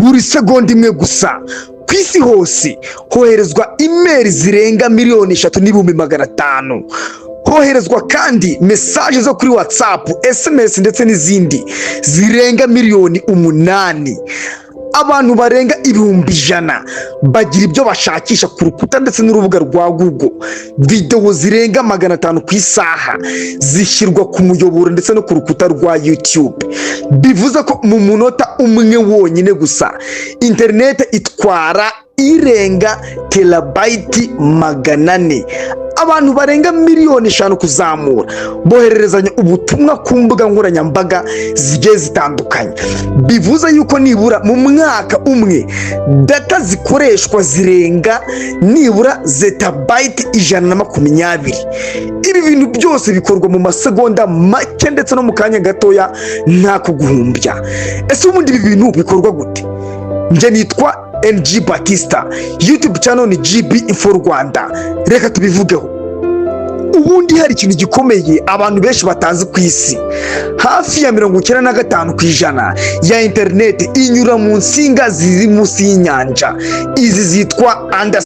buri segonda imwe gusa ku isi hose hoherezwa email zirenga 3,500,000. Hoherezwa kandi message zo kuri WhatsApp, SMS ndetse n'izindi zirenga 8,000,000. Abantu barenga 100,000 bagira ibyo bashakisha ku rukuta ndetse n'urubuga rwa Google. Video zirenga 500 ku isaha zishyirwa ku muyoboro ndetse no ku rukuta rwa YouTube. Bivuze ko mu munota umwe wonyine gusa internet itwara irenga terabyte 400. Abantu barenga 5,000,000 kuzamura bohererezanya ubutumwa ku mbuga nkoranyambaga zigiye zitandukanye. Bivuze yuko nibura mu mwaka umwe data zikoreshwa zirenga nibura zetabyte 120. Ibi bintu byose bikorwa mu masegonda make ndetse no mu kanya gatoya nta kuguhumbya. Ese ubundi ibi bintu bikorwa gute? Nje nitwa NG Batista, YouTube channel ni GB Info Rwanda. Reka tubivugeho. Ubundi hari ikintu gikomeye abantu benshi batazi ku isi. Hafi ya 95% ya internet inyura mu nsinga ziri munsi y'inyanja. Izi zitwa